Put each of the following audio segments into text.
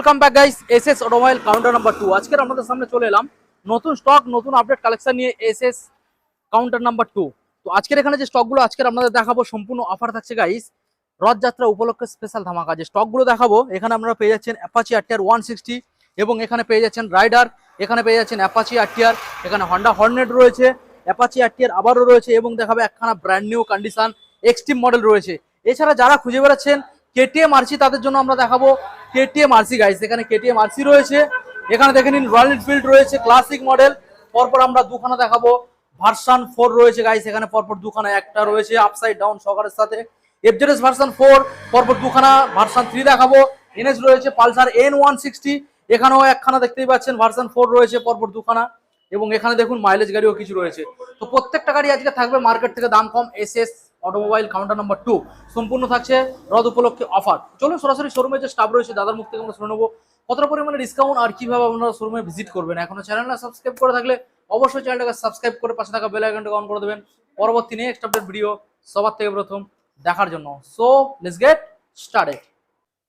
Welcome back guys, SS automobile counter number 2। আজকে আপনাদের সামনে চলে এলাম নতুন স্টক, নতুন আপডেট কালেকশন নিয়ে এসএস কাউন্টার নাম্বার 2। তো আজকের এখানে যে স্টকগুলো আজকের আপনাদের দেখাবো সম্পূর্ণ অফার থাকছে গাইস। রথযাত্রা উপলক্ষে স্পেশাল ধামাকা যে স্টকগুলো দেখাবো, এখানে আপনারা পেয়ে যাচ্ছেন অ্যাপাচি আরটিআর 160 এবং এখানে পেয়ে যাচ্ছেন রাইডার, এখানে পেয়ে যাচ্ছেন অ্যাপাচি আরটিআর, এখানে হন্ডা হর্নেট রয়েছে, অ্যাপাচি আরটিআর আবারও রয়েছে এবং দেখাবে একখানা brand new condition extreme model রয়েছে। এছাড়া যারা খুঁজে বেড়াচ্ছেন কেটিএম আরসি, তাদের জন্য আমরা দেখাবো কেটিএম আরসি গাইস। এখানে কেটিএম আরসি রয়েছে, এখানে দেখে নিন রয়্যাল এনফিল্ড রয়েছে ক্লাসিক মডেল। পরপর আমরা দুখানা দেখাবো ভার্সন 4 রয়েছে গাইস, এখানে পরপর দুখানা, একটা রয়েছে আপসাইড ডাউন সকারের সাথে এফজেডএস ভার্সন 4, পরপর দুখানা ভার্সন 3 দেখাবো। এনএস রয়েছে পালসার N160, এখানেও একখানা দেখতেই পাচ্ছেন ভার্সন 4 রয়েছে পরপর দুখানা, এবং এখানে দেখুন মাইলেজ গাড়িও কিছু রয়েছে। তো প্রত্যেকটা গাড়ি আজকে থাকবে মার্কেট থেকে দাম কম। এসএস অটোমোবাইল কাউন্টার নাম্বার 2 সম্পূর্ণ থাকছে রথ উপলক্ষে অফার। চলুন সরাসরি শোরুমে যে স্টাফ রয়েছে দাদার মুখ থেকে আমরা শুনে নেবো কতটা পরিমাণে ডিসকাউন্ট আর কিভাবে আপনারা শোরুমে ভিজিট করবেন। এখনো চ্যানেলটা সাবস্ক্রাইব করে থাকলে অবশ্যই চ্যানেলটাকে সাবস্ক্রাইব করে পাশে থাকা বেল আইকনটাকে অন করে দেবেন পরবর্তী নেক্সট আপডেট ভিডিও সবার থেকে প্রথম দেখার জন্য। So let's get started.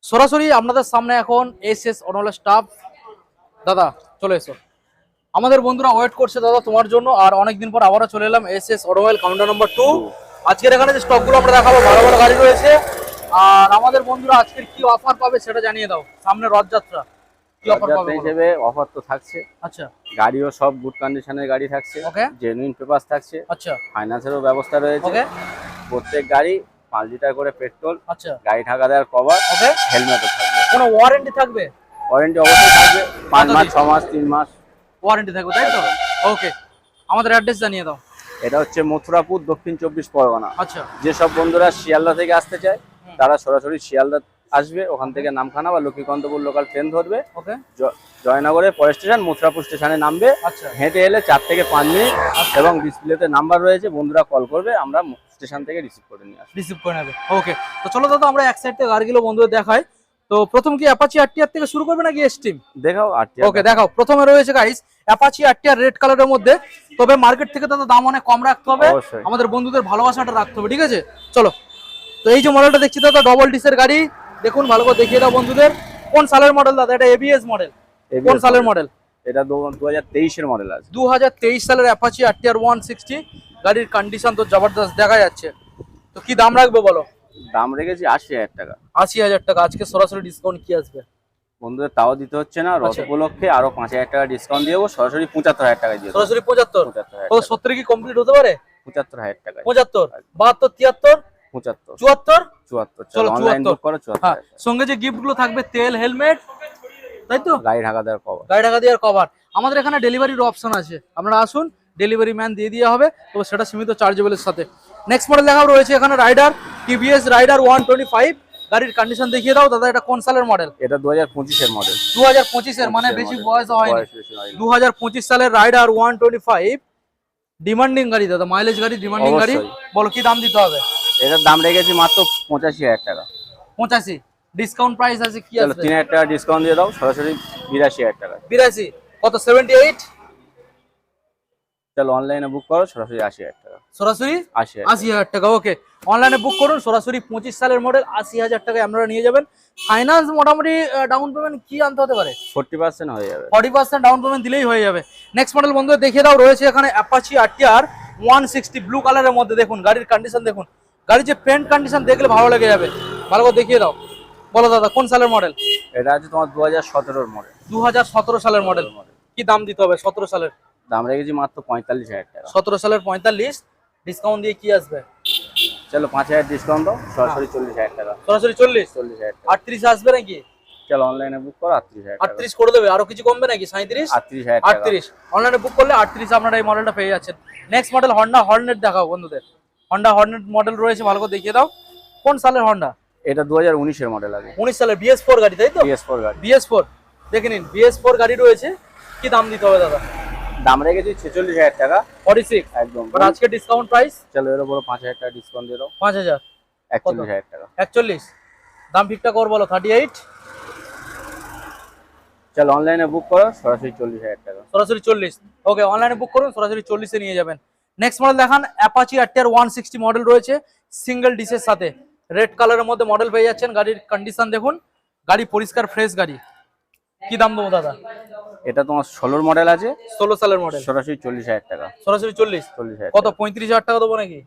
সরাসরি আপনাদের সামনে এখন এসএস অটোমোবাইল স্টাফ। দাদা চলে এসো, আমাদের বন্ধুরা ওয়েট করছে দাদা তোমার জন্য, আর অনেকদিন পর আবারও চলে এলাম এসএস অটোমোবাইল কাউন্টার নাম্বার 2। আজকের এখানে যে স্টকগুলো আমরা দেখাবো ভালো ভালো গাড়ি রয়েছে, আর আমাদের বন্ধুরা আজকের কি অফার পাবে সেটা জানিয়ে দাও। সামনে রথযাত্রা, কি অফার পাবে হিসেবে অফার তো থাকছে। আচ্ছা, গাড়িও সব গুড কন্ডিশনের গাড়ি থাকছে, ওকে, জেনুইন পেপারস থাকছে, আচ্ছা, ফাইন্যান্সেরও ব্যবস্থা রয়েছে। ওকে, প্রত্যেক গাড়ি 5 লিটার করে পেট্রোল, আচ্ছা, গাড়ি ঢাকা দেওয়ার কভার, ওকে, হেলমেটও থাকবে। কোনো ওয়ারেন্টি থাকবে? ওয়ারেন্টি অবশ্যই থাকবে, 5 মাস 6 মাস 3 মাস ওয়ারেন্টি থাকবে, তাই তো? ওকে, আমাদের অ্যাড্রেস জানিয়ে দাও। এটা হচ্ছে মথুরাপুর, দক্ষিণ 24 পরগনা। আচ্ছা, যেসব বন্ধুরা শিয়ালদা থেকে আসতে চায় তারা সরাসরি শিয়ালদা আসবে, ওখান থেকে নামখানা বা লক্ষ্মীকান্তপুর লোকাল ট্রেন ধরবে, ওকে, জয়নগরে পরের স্টেশন মথুরাপুর স্টেশনে নামবে। আচ্ছা, হেঁটে এলে 4 থেকে 5 মিনিট, এবং ডিসপ্লেতে নাম্বার রয়েছে, বন্ধুরা কল করবে, আমরা স্টেশন থেকে রিসিভ করে নিয়ে আসবো। রিসিভ করে নেবে। ওকে, তো চলো দাদা আমরা এক সাইড থেকে গাড়িগুলো বন্ধুদের দেখাই। তো প্রথম কি অ্যাপাচি আরটিআর থেকে শুরু করবে নাকি এক্সট্রিম? দেখাও ওকে দেখাও। প্রথমে রয়েছে গাইস অ্যাপাচি আরটিআর রেড কালারের মধ্যে, তবে মার্কেট থেকে দাদা দাম অনেক কম রাখতে হবে, আমাদের বন্ধুদের ভালোবাসাটা রাখতে হবে, ঠিক আছে? চলো, তো এই যে মডেলটা দেখছি দাদা ডবল ডিসের গাড়ি, দেখুন ভালো করে দেখিয়ে দাও বন্ধুদের। কোন সালের মডেল দাদা? এটা এবিএস মডেল। কোন সালের মডেল? এটা 2023 এর মডেল আছে। 2023 সালের অ্যাপাচি আরটিআর 160। গাড়ির কন্ডিশন তো জবরদস্ত দেখা যাচ্ছে। তো কি দাম রাখবে বলো? দাম রেখেছি 80,000 টাকা। 80,000 টাকা। আজকে সরাসরি ডিসকাউন্ট কি আসবে? বন্ধুদের তাও দিতে হচ্ছে না, রথ উপলক্ষে আরো 5,000 টাকা ডিসকাউন্ট দিয়ে দেবো, সরাসরি 75,000 টাকা দিয়ে দেবো। সরাসরি 75? তো 70 কি কমপ্লিট হতে পারে? 75,000 টাকা। 75, 72, 73, 75, 74। 74। চলো অনলাইন বুক করো 74। হ্যাঁ, সঙ্গে যে গিফট গুলো থাকবে তেল, হেলমেট, তাই তো? গাড়ি ঢাকা দেওয়ার কভার। গাড়ি ঢাকা দেওয়ার কভার। আমাদের এখানে ডেলিভারির অপশন আছে, আপনারা আসুন, ডেলিভারি ম্যান দিয়ে দেওয়া হবে, তবে সেটা সীমিত চার্জেবলের সাথে। নেক্সট মডেল দেখাও রয়েছে এখানে রাইডার, টিভিএস রাইডার 125। গাড়ির কন্ডিশন দেখিয়ে দাও দাদা, এটা কোন সালের মডেল? এটা 2025 এর মডেল। 2025 এর, মানে বেশি বয়স হয়নি। 2025 সালের রাইডার 125। ডিমান্ডিং গাড়ি দাদা, মাইলেজ গাড়ি, ডিমান্ডিং গাড়ি। বলো কি দাম দিতে হবে? এটার দাম রেখেছি মাত্র 85,000 টাকা। 85। ডিসকাউন্ট প্রাইস আছে কি আছে? 3,000 টাকা ডিসকাউন্ট দিয়ে দাও, সরাসরি 82,000 টাকা। 82 কত? 78। চলো অনলাইনে বুক করো, সরাসরি 80,000 টাকা। সরাসরি 80,000 টাকা। ওকে, অনলাইনে বুক করুন, সরাসরি 25 সালের মডেল 80,000 টাকায় আপনারা নিয়ে যাবেন। ফাইন্যান্স মোটামুটি ডাউন পেমেন্ট কি আনতে হতে পারে? 40% হয়ে যাবে। 40% ডাউন পেমেন্ট দিলেই হয়ে যাবে। নেক্সট মডেল বন্ধুদের দেখিয়ে দাও, রয়েছে এখানে অ্যাপাচি আরটিআর 160 ব্লু কালারের মধ্যে। দেখুন গাড়ির কন্ডিশন দেখুন, গাড়ির যে পেন্ট কন্ডিশন দেখলে ভালো লেগে যাবে। ভালো করে দেখিয়ে দাও। বলো দাদা কোন সালের মডেল? এটা আছে তোমার 2017 এর মডেল। 2017 সালের মডেল। কি দাম দিতে হবে 17 সালের? দাম রেখেছি মাত্র 45,000 টাকা। 17 সালের 45। ডিসকাউন্ট দিয়ে কি আসবে? চলো 5,000 ডিসকাউন্ট দাও, সরাসরি 40,000 টাকা। সরাসরি 40,000 টাকা। 38 আসবে নাকি? চলো অনলাইনে বুক করো 38,000 টাকা। 38 করে দেবে, আরো কিছু কমবে নাকি? 37, 38,000 টাকা। 38 অনলাইনে বুক করলে 38 আপনারা এই মডেলটা পেয়ে যাচ্ছেন। নেক্সট মডেল হন্ডা হর্নেট দেখাও বন্ধুদের। হন্ডা হর্নেট মডেল রয়েছে, ভালো করে দেখিয়ে দাও। কোন সালের হন্ডা? এটা 2019 এর মডেল আছে। 19 সালের BS4 গাড়ি, তাই তো? BS4 গাড়ি। BS4 দেখে নিন, BS4 গাড়ি রয়েছে। কি দাম দিতে হবে দাদা? দাম রেখেছি 46,000 টাকা। 46 একদম। বাট আজকে ডিসকাউন্ট প্রাইস। চলো এর উপর 5,000 টাকা ডিসকাউন্ট দিয়ে দাও। 5000। 41,000 টাকা। 41। দাম ঠিকঠাক কর বলো। 38। চলো অনলাইনে বুক করো, সরাসরি 40,000 টাকা। সরাসরি 40। ওকে, অনলাইনে বুক করুন, সরাসরি 40 এ নিয়ে যাবেন। নেক্সট মডেল দেখান, অ্যাপাচি আরটিআর 160 মডেল রয়েছে সিঙ্গেল ডিসের সাথে, রেড কালারের মধ্যে মডেল পেয়ে যাচ্ছেন। গাড়ির কন্ডিশন দেখুন, গাড়ি পরিষ্কার ফ্রেশ গাড়ি। কি দাম দেবো দাদা? এটা তোমার 16 মডেল আছে, 16 সালের মডেল, সরাসরি 40,000 টাকা। সরাসরি 40? 40,000 কত 35,000 টাকা দেবো নাকি?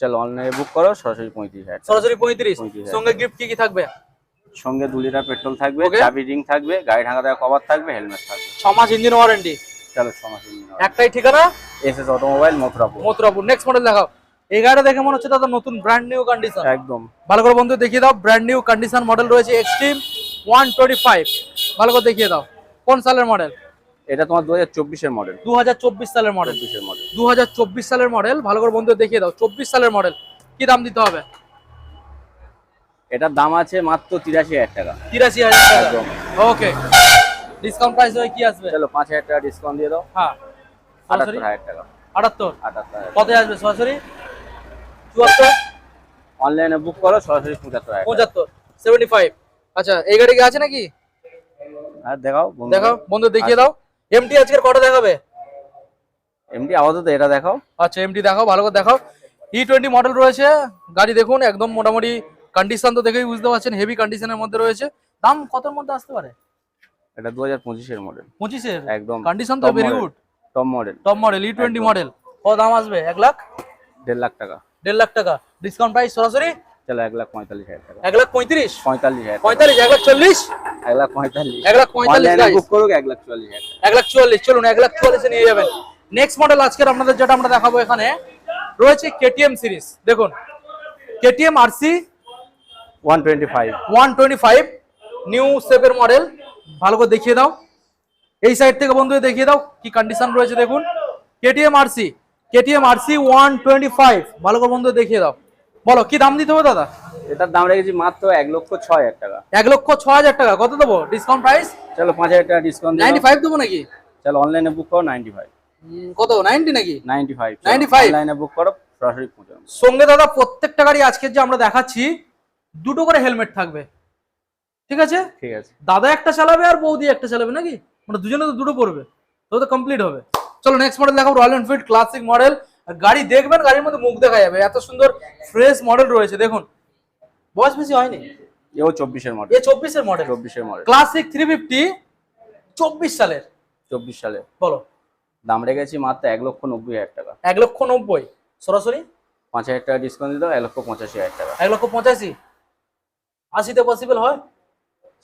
চলো অনলাইনে বুক করো, সরাসরি 35,000 টাকা। সরাসরি 35। 35,000 সঙ্গে গিফট কি কি থাকবে? সঙ্গে 2 লিটার পেট্রোল থাকবে, Okay. চাবি রিং থাকবে, গাড়ি ঢাকা দেওয়া কভার থাকবে, হেলমেট থাকবে। 6 মাস ইঞ্জিন ওয়ারেন্টি। চলো 6 মাস ইঞ্জিন। একটাই ঠিকানা SS automobile, Mathurapur. Mathurapur. Next model দেখাও। এই গাড়িটা দেখে মনে হচ্ছে দাদা নতুন ব্র্যান্ড নিউ কন্ডিশন। একদম ভালো করে বন্ধু দেখিয়ে দাও, ব্র্যান্ড নিউ কন্ডিশন মডেল রয়েছে এক্সট্রিম 125। ভালো করে দেখিয়ে দাও কোন সালের মডেল? এটা তোমার 2024 এর মডেল। 2024 সালের মডেল। 24 এর মডেল। 2024 সালের মডেল। ভালো করে বন্ধু দেখিয়ে দাও 24 সালের মডেল। কি দাম দিতে হবে? এটার দাম আছে মাত্র 83,000 টাকা। 83,000 টাকা। একদম। ওকে, ডিসকাউন্ট প্রাইস হয় কি আসবে? চলো 5,000 টাকা ডিসকাউন্ট দিয়ে দাও। হ্যাঁ, সরাসরি 78,000 টাকা। 78। 78,000। কত আসবে সরাসরি? 74। অনলাইনে বুক করো, সরাসরি 75,000 টাকা। 75, 75। আচ্ছা, এই গাড়ি কি আছে নাকি? আর দেখাও বন্ধু। দেখাও বন্ধু দেখিয়ে দাও। এমটি আজকের কটা দেখাবে? এমডি আপাতত এটা দেখাও। আচ্ছা, এমটি দেখাও, ভালো করে দেখাও। E20 মডেল রয়েছে গাড়ি, দেখুন একদম মোটামুটি কন্ডিশন তো দেখেই বুঝতে পারছেন, হেভি কন্ডিশনের মধ্যে রয়েছে। দাম কতর মধ্যে আসতে পারে? এটা 2025 এর মডেল। 25 এর একদম কন্ডিশন তো very good. Top model. Top model E20 model. কত দাম আসবে? 1 লাখ? 1.5 লাখ টাকা। 1.5 লাখ টাকা। ডিসকাউন্ট প্রাইস সরাসরি চলো 1,45,000 টাকা। 1 লাখ 35, 45,000 45, 1 লাখ 40, 1,45,000। 1 লাখ 45 অনলাইনে guys। বুক করো 1,40,000 টাকা। 1 লাখ 44। চলুন 1 লাখ 44 এ নিয়ে যাবেন। নেক্সট মডেল আজকের আপনাদের যেটা আমরা দেখাবো এখানে রয়েছে কেটিএম সিরিজ। দেখুন কেটিএম আরসি 125। 125 নিউ শেপের মডেল। ভালো করে দেখিয়ে দাও, এই সাইড থেকে বন্ধু দেখিয়ে দাও কি কন্ডিশন রয়েছে। দেখুন কেটিএম আরসি, কেটিএম আরসি 125। ভালো করে বন্ধু দেখিয়ে দাও। বলো কি দাম দিতে হবে দাদা? এটার দাম রেখেছি মাত্র 1,06,000 টাকা। 1,06,000 টাকা। কত দেবো ডিসকাউন্ট প্রাইস? চলো 5,000 টাকা ডিসকাউন্ট দিয়ে দাও। 95 দেবো নাকি? চলো অনলাইনে বুক করো 95। কত 90 নাকি? 95। 95 অনলাইনে বুক করো, সরাসরি 95। সঙ্গে দাদা প্রত্যেকটা গাড়ি আজকে যে আমরা দেখাচ্ছি দুটো করে হেলমেট থাকবে, ঠিক আছে? ঠিক আছে। দাদা একটা চালাবে আর বৌদি একটা চালাবে নাকি, মানে দুজনে তো দুটো পড়বে, তো তো কমপ্লিট হবে। চলো নেক্সট মডেল দেখাবো, রয়্যাল এনফিল্ড ক্লাসিক মডেল। গাড়ি দেখবেন, গাড়ির মধ্যে মুখ দেখা যাবে, এত সুন্দর ফ্রেশ মডেল রয়েছে। দেখুন বয়স বেশি হয়নি, এও 24 এর মডেল। এ 24 এর মডেল। 24 এর মডেল। ক্লাসিক 350 24 সালের। 24 সালে। বলো দাম রেখেছি মাত্র 1,90,000 টাকা। 1,90,000 সরাসরি 5,000 টাকা ডিসকাউন্ট দিয়ে দাও, 1,85,000 টাকা। 1,85,000। 80তে পসিবল হয়?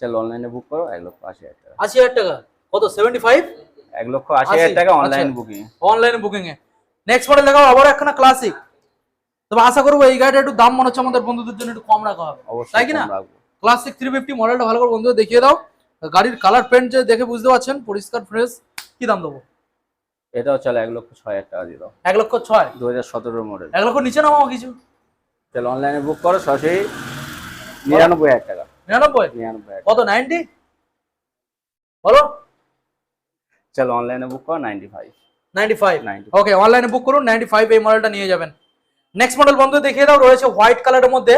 চলো অনলাইনে বুক করো 1,80,000 টাকা। 80,000 টাকা। কত 75? 1,80,000 টাকা অনলাইন বুকিং। অনলাইনে বুকিং এ। নেক্সট মডেল দেখাবো, আবার একটা ক্লাসিক। তবে আশা করবো এই গাড়িটা একটু দাম মনে হচ্ছে আমাদের বন্ধুদের জন্য একটু কম রাখা হবে, অবশ্যই তাই কি না? কম রাখবো। ক্লাসিক 350 মডেলটা ভালো করে বন্ধুদের দেখিয়ে দাও। গাড়ির কালার পেন্ট যে দেখে বুঝতে পারছেন, পরিষ্কার ফ্রেশ। কি দাম দেবো? এটাও চলো 1,06,000 টাকা দিয়ে দাও। 1,06,000। 2017 মডেল। 1 লক্ষ নিচে নামাও কিছু। চলো অনলাইনে বুক করো, সরাসরি 99,000 টাকা। 99? 99,000। কত 90? বলো। চলো অনলাইনে বুক করো 95। 95। 90। ওকে, অনলাইনে বুক করুন 95 এই মডেলটা নিয়ে যাবেন। নেক্সট মডেল বন্ধু দেখিয়ে দাও, রয়েছে হোয়াইট কালারের মধ্যে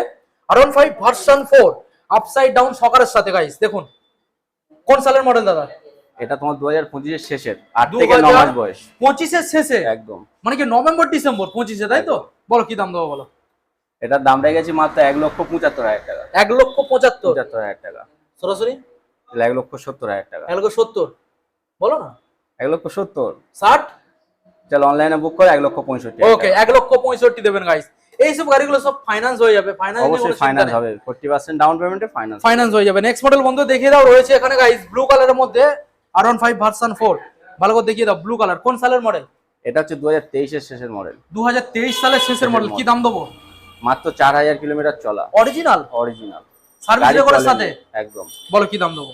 R15 ভার্সন 4 আপসাইড ডাউন সকারের সাথে। গাইস দেখুন কোন সালের মডেল দাদা? এটা তোমার 2025 এর শেষের, 8 থেকে 9 মাস বয়স। 25 এর শেষে একদম, মানে কি নভেম্বর ডিসেম্বর 25 এ, তাই তো? বলো কি দাম দেবো বলো? এটার দাম রেখেছি মাত্র 1,75,000 টাকা। 1,75,000। 75,000 টাকা। সরাসরি 1,70,000 টাকা। 1,70,000 বলো না। 1,70,000। 60। চলো অনলাইনে বুক করো 1,65,000 টাকা। ওকে, 1,65,000 দেবেন গাইস। এইসব গাড়িগুলো সব ফাইন্যান্স হয়ে যাবে, অবশ্যই ফাইনান্স হবে, 40% ডাউন পেমেন্টে ফাইনান্স। ফাইনান্স হয়ে যাবে। নেক্সট মডেল বন্ধু দেখিয়ে দাও, রয়েছে এখানে গাইস ব্লু কালারের মধ্যে R15 ভার্সন 4। ভালো করে দেখিয়ে দাও ব্লু কালার। কোন সালের মডেল? এটা হচ্ছে 2023 এর শেষের মডেল। 2023 সালের শেষের মডেল। কি দাম দেবো? মাত্র 4,000 কিলোমিটার চলা। অরিজিনাল অরিজিনাল সার্ভিস রেকর্ডের সাথে। একদম। বলো কি দাম দেবো?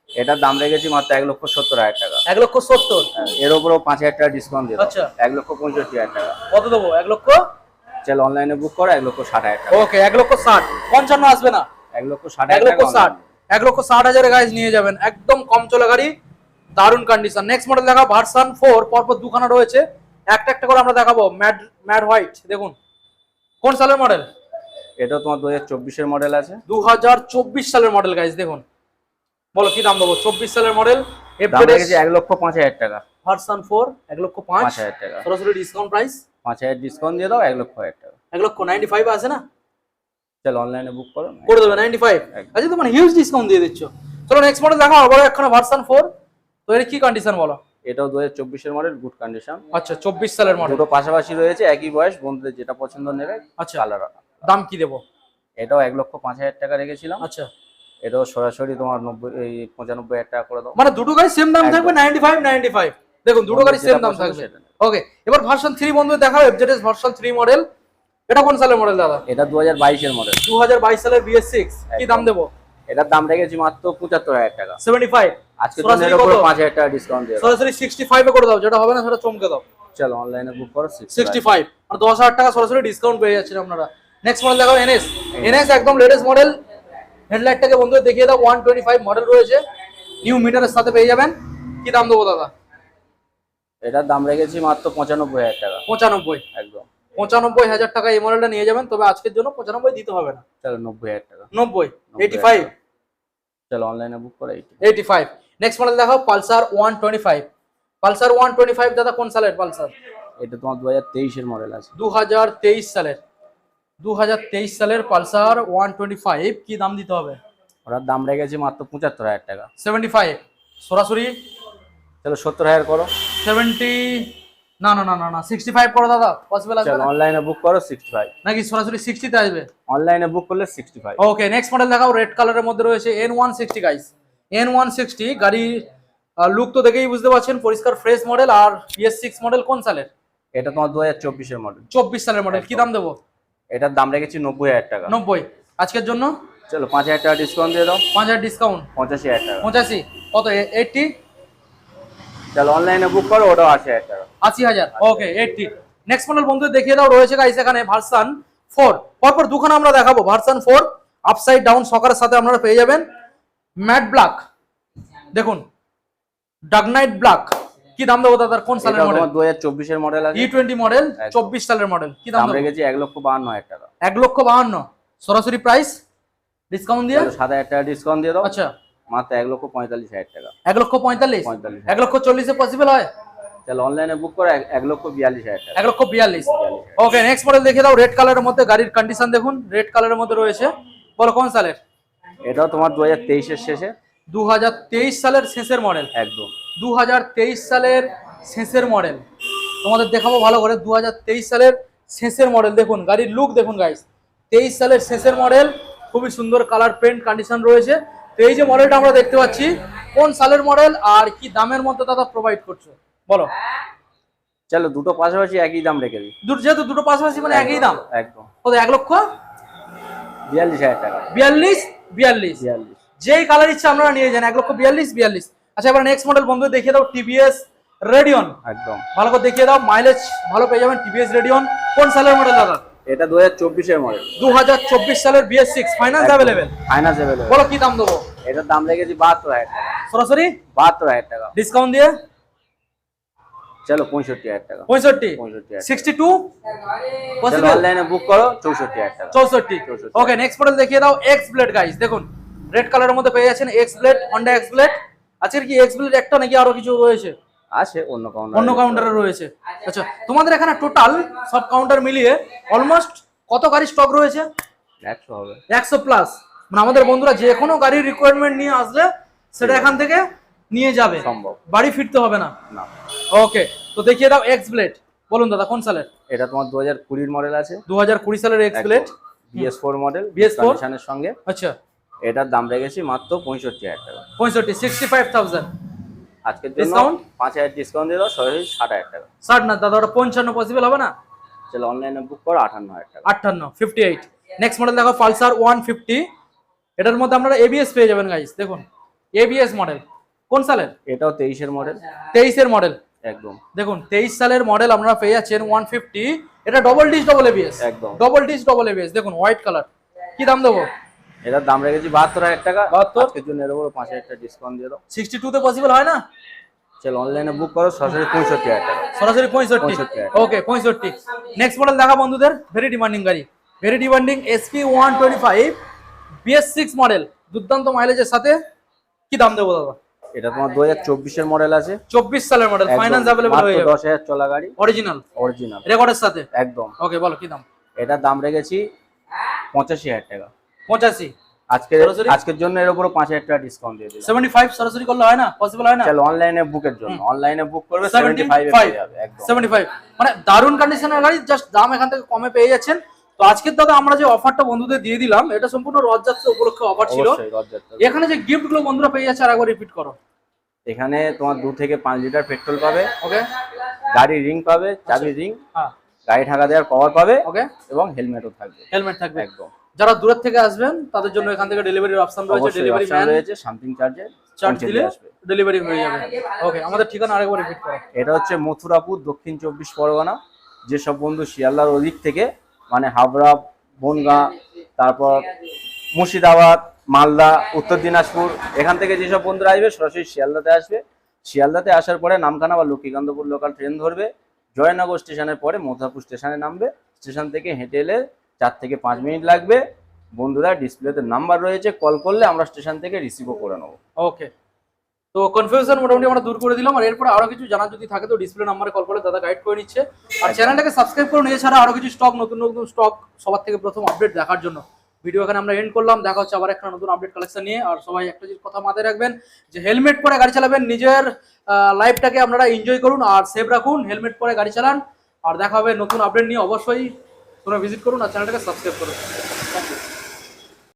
এটার দাম রেখেছি মাত্র 1,70,000 টাকা। 1,70,000। এর উপরও 5,000 টাকা ডিসকাউন্ট দিয়ে দাও। আচ্ছা। 1,65,000 টাকা। কত দেবো? 1 লক্ষ। চলো অনলাইনে বুক করো 1,60,000 টাকা। ওকে, 1,60,000। 55 আসবে না? 1,60,000 1,60,000। 1,60,000 গাইজ নিয়ে যাবেন, একদম কম চলা গাড়ি, দারুন কন্ডিশন। নেক্সট মডেল দেখাবো ভার্সন 4, পরপর দুখানা রয়েছে, একটা একটা করে আমরা দেখাবো। Mad white. দেখুন কোন সালের মডেল? এটা তোমার 2024 এর মডেল আছে। 2024 সালের মডেল গাইজ। দেখুন বলো কি দাম দেবো? 24 সালের মডেল। দাম রেখেছি 1,05,000 টাকা। ভার্সন 4 1,05,000 5,000 টাকা। সরাসরি ডিসকাউন্ট প্রাইস 5,000 ডিসকাউন্ট দিয়ে দাও, 1,00,000 টাকা। 1,95,000 আছে না? চলো অনলাইনে বুক করো। করে দেবে 95। আচ্ছা, তো মানে হিউজ ডিসকাউন্ট দিয়ে দিচ্ছ। চলো নেক্সট মডেল দেখো আবার এখন ভার্সন 4। তো এর কি কন্ডিশন বলো? এটাও 2024 এর মডেল, গুড কন্ডিশন। আচ্ছা 24 সালের মডেল। দুটো পাশাপাশি রয়েছে, একই বয়স, বন্ধুদের যেটা পছন্দ নেবে। আচ্ছা কালার। দাম কি দেবো? এটাও 1,05,000 টাকা রেখেছিলাম। আচ্ছা এটাও সরাসরি তোমার 95,000 টাকা করে দাও। মানে দুটো গাড়ি সেম দাম থাকবে 95 দেখুন দুটো গাড়ি সেম দাম থাকবে। ওকে এবার ভার্সন 3 বন্ধু দেখাও, এফজেডএস ভার্সন 3 মডেল। এটা কোন সালের মডেল দাদা? এটা 2022 এর মডেল। 2022 সালের BS6। কি দাম দেবো? এটার দাম রেখেছি মাত্র 75,000 টাকা। 75। আজকে তো এর উপর 5,000 টাকা ডিসকাউন্ট দিয়ে দাও। সরাসরি 65 এ করে দাও, যেটা হবে না সেটা চমকে দাও। চলো অনলাইনে বুক করো 65 আর 10,000 টাকা সরাসরি ডিসকাউন্ট পেয়ে যাচ্ছেন আপনারা। নেক্সট মডেল দেখাও NS একদম লেটেস্ট মডেল। হেডলাইটটাকে বন্ধুদের দেখিয়ে দাও, 125 মডেল রয়েছে, নিউ মিটারের সাথে পেয়ে যাবেন। কি দাম দেবো দাদা? এটার দাম রেখেছি মাত্র 95,000 টাকা। 95 একদম 95,000 টাকা এই মডেলটা নিয়ে যাবেন, তবে আজকের জন্য 95 দিতে হবে না। চলো 90,000 টাকা। 90 85। চলো অনলাইনে বুক করো 85। নেক্সট মডেল দেখাও পালসার 125। পালসার 125 দাদা কোন সালের পালসার? এটা তোমার 2023 এর মডেল আছে। 2023 সালের। 2023 সালের পালসার 125। কি দাম দিতে হবে? ওটার দাম রেখেছি মাত্র 75,000 টাকা। 75 সরাসরি। চলো 70,000 করো। 70 না না না না না 65 করো দাদা, পসিবল আছে চলো না? অনলাইনে বুক করো 65। নাকি সরাসরি 60 তে আসবে? অনলাইনে বুক করলে 65। ওকে নেক্সট মডেল দেখাও, রেড কালারের মধ্যে রয়েছে N160 গাইস। N160 গাড়ির লুক তো দেখেই বুঝতে পারছেন, পরিষ্কার ফ্রেশ মডেল। আর BS6 মডেল কোন সালের? এটা তোমার 2024 এর মডেল। 24 সালের মডেল। কি দাম দেবো? এটার দাম রেখেছি 90,000 টাকা। 90 আজকের জন্য। চলো 5,000 টাকা ডিসকাউন্ট দিয়ে দাও। 5,000 ডিসকাউন্ট 85,000 টাকা। 85 কত? 80। চলো অনলাইনে বুক করো, ওটাও 80,000 টাকা। 80,000 ওকে 80। নেক্সট মডেল বন্ধু দেখিয়ে দাও, রয়েছে গাইস এখানে ভার্সন 4। পরপর দুখানা আমরা দেখাবো। ভার্সন 4 আপসাইড ডাউন সকারের সাথে আপনারা পেয়ে যাবেন। ম্যাট ব্ল্যাক দেখুন, ডার্ক নাইট ব্ল্যাক। কি দাম দেবো দাদা? কোন সালের মডেল? 2024 এর মডেল আছে। E20 মডেল 24 সালের মডেল। কি দাম দাম দেবো? রেখেছি 1,52,000 টাকা। 1,52,000 সরাসরি প্রাইস ডিসকাউন্ট দিয়ে। চলো 7,000 টাকা ডিসকাউন্ট দিয়ে দাও। আচ্ছা মাত্র 1,45,000 টাকা। 1,45,000 45,000। 1,40,000 পসিবল হয়? চলো অনলাইনে বুক করো 1,42,000 টাকা। 1,42,000 ওকে নেক্সট মডেল দেখিয়ে দাও, রেড কালারের মধ্যে। গাড়ির কন্ডিশন দেখুন, রেড কালারের মধ্যে রয়েছে। বলো কোন সালের? এটাও তোমার 2023 এর শেষে। 2023 সালের শেষের মডেল। একদম 2023 সালের শেষের মডেল তোমাদের দেখাবো ভালো করে। 2023 সালের শেষের মডেল দেখুন, গাড়ির লুক দেখুন গাইস। 23 সালের শেষের মডেল, খুবই সুন্দর কালার পেন্ট কন্ডিশন রয়েছে। তো এই যে মডেলটা আমরা দেখতে পাচ্ছি, কোন সালের মডেল আর কি দামের মধ্যে দাদা প্রোভাইড করছো বলো? চলো দুটো পাশাপাশি একই দাম রেখে দিই। যেহেতু দুটো পাশাপাশি মানে একই দাম। একদম কত? 42,000 টাকা। 42,000 যেই কালার ইচ্ছা আপনারা নিয়ে যান। 1,42,000। আচ্ছা এবার নেক্সট মডেল বন্ধু দেখিয়ে দাও, TVS রেডিয়ন। একদম ভালো করে দেখিয়ে দাও, মাইলেজ ভালো পেয়ে যাবেন। TVS রেডিয়ন কোন সালের মডেল দাদা? এটা 2024 এর মডেল। 2024 সালের BS6 finance available. Finance available. বলো কি দাম দেবো? এটার দাম রেখেছি 72,000 টাকা। সরাসরি 72,000 টাকা ডিসকাউন্ট দিয়ে। চলো 65,000 টাকা। 65 62 চলো পসিবল? অনলাইনে বুক করো 64,000 টাকা। 64 ওকে নেক্সট মডেল দেখিয়ে দাও, X ব্লেড গাইস। দেখুন রেড কালারের মধ্যে পেয়ে যাচ্ছেন X blade, Honda X blade. আজকের কি X ব্লেড একটা নাকি আরো কিছু রয়েছে? আছে অন্য অন্য কাউন্টারে রয়েছে। আচ্ছা তোমাদের এখানে টোটাল সব কাউন্টার মিলিয়ে অলমোস্ট কত গাড়ি স্টক রয়েছে? 100 হবে। 100 প্লাস। মানে আমাদের বন্ধুরা যে কোনো গাড়ির রিকোয়ারমেন্ট নিয়ে আসলে সেটা এখান থেকে নিয়ে যাবে, সম্ভব। বাড়ি ফিরতে হবে না। না ওকে তো দেখিয়ে দাও X ব্লেড। বলুন দাদা কোন সালের? এটা তোমার 2020 এর মডেল আছে। 2020 সালের X blade BS4 model, BS4 কন্ডিশনের সঙ্গে। আচ্ছা এটার দাম রেখেছি মাত্র 65,000 টাকা। 65 আজকের জন্য Discount? 5,000 ডিসকাউন্ট দিয়ে দাও, সরাসরি 60,000 টাকা। 60 না দাদা, ওটা 55 পসিবল হবে না? চলো অনলাইনে বুক করো 58,000 টাকা। 58 নেক্সট মডেল দেখো, পালসার 150। এটার মধ্যে আপনারা ABS পেয়ে যাবেন গাইস। দেখুন ABS মডেল কোন সালের? এটাও 23 এর মডেল। 23 এর মডেল। একদম দেখুন 23 সালের মডেল আপনারা পেয়ে যাচ্ছেন 150। এটা ডবল ডিস ডবল ABS। একদম ডবল ডিস ডবল ABS দেখুন, হোয়াইট কালার। কি দাম দেবো? এটার দাম রেখেছি 72,000 টাকা। 72 আজকের জন্য এর উপর 5,000 টাকা ডিসকাউন্ট দিয়ে দাও। 62 তে পসিবল হয় না? চলো অনলাইনে বুক করো, সরাসরি 65,000 টাকা। সরাসরি 65 65 ওকে 65 নেক্সট মডেল দেখা বন্ধুদের, ভেরি ডিমান্ডিং গাড়ি, very demanding SP 125 BS6 model, দুর্দান্ত মাইলেজের সাথে। কি দাম দেবো দাদা? এটা তোমার 2024 এর মডেল আছে। 24 সালের মডেল, ফাইনান্স अवेलेबल হয়ে যাবে। 10,000 চলা গাড়ি, অরিজিনাল অরিজিনাল রেকর্ডের সাথে। একদম। ওকে বলো কি দাম? এটার দাম রেখেছি 85,000 টাকা। 85 সরাসরি? আজকের জন্য এর উপর 5000 টাকা ডিসকাউন্ট দিয়ে দিলাম। 75 সরাসরি করলে হয় না, পসিবল হয় না? চল অনলাইনে বুকের জন্য, অনলাইনে বুক করবে 75 এ পেয়ে যাবে একদম 75 মানে দারুন কন্ডিশনের গাড়ি, জাস্ট দাম এখান থেকে কমে পেয়ে যাচ্ছেন। তো আজকের দাদা আমরা যে অফারটা বন্ধুদের দিয়ে দিলাম, এটা সম্পূর্ণ রথযাত্রা উপলক্ষে অফার ছিল। অবশ্যই রথযাত্রা। এখানে যে গিফট গুলো বন্ধুরা পেয়ে যাচ্ছে আরেকবার রিপিট করো। এখানে তোমার 2 থেকে 5 লিটার পেট্রোল পাবে, ওকে, গাড়ি রিং পাবে, চাবি রিং, হ্যাঁ গাড়ি ঢাকা দেওয়ার কভার পাবে, ওকে, এবং হেলমেটও থাকবে। হেলমেট থাকবে একদম। যারা দূর থেকে আসবেন তাদের জন্য এখান থেকে ডেলিভারির অপশন রয়েছে, অবশ্যই ডেলিভারি অপশন ম্যান রয়েছে, সামথিং চার্জে চার্জ দিলে ডেলিভারি হয়ে যাবে। ওকে, আমাদের ঠিকানা আরেকবার রিপিট করো। এটা হচ্ছে মথুরাপুর, দক্ষিণ 24 পরগনা। যেসব বন্ধু শিয়ালদার ওদিক থেকে, মানে হাবড়া, বনগাঁ, তারপর মুর্শিদাবাদ, মালদা, উত্তর দিনাজপুর, এখান থেকে যেসব বন্ধুরা আসবে সরাসরি শিয়ালদাতে আসবে। শিয়ালদাতে আসার পরে নামখানা বা লক্ষ্মীকান্তপুর লোকাল ট্রেন ধরবে, জয়নগর স্টেশনের পরে মথুরাপুর স্টেশনে নামবে। স্টেশন থেকে হেঁটে এলে 4 থেকে 5 মিনিট লাগবে। বন্ধুরা ডিসপ্লেতে নাম্বার রয়েছে, কল করলে আমরা স্টেশন থেকে রিসিভও করে নেবো। ওকে, তো কনফিউশন মোটামুটি আমরা দূর করে দিলাম। আর এরপরে আরো কিছু জানার যদি থাকে তো ডিসপ্লে নাম্বারে কল করে দাদা গাইড করে নিচ্ছে। আর চ্যানেলটাকে সাবস্ক্রাইব করুন, এছাড়া আরো কিছু স্টক, নতুন নতুন স্টক সবার থেকে প্রথম আপডেট দেখার জন্য। ভিডিও এখানে আমরা এন্ড করলাম, দেখা হচ্ছে আবার একটা নতুন আপডেট কালেকশন নিয়ে। আর সবাই একটা জিনিস কথা মাথায় রাখবেন যে হেলমেট পরে গাড়ি চালাবেন, নিজের লাইফটাকে আপনারা এনজয় করুন আর সেফ রাখুন, হেলমেট পরে গাড়ি চালান। আর দেখা হবে নতুন আপডেট নিয়ে, অবশ্যই তোমরা ভিজিট করুন আর চ্যানেলটাকে সাবস্ক্রাইব করুন।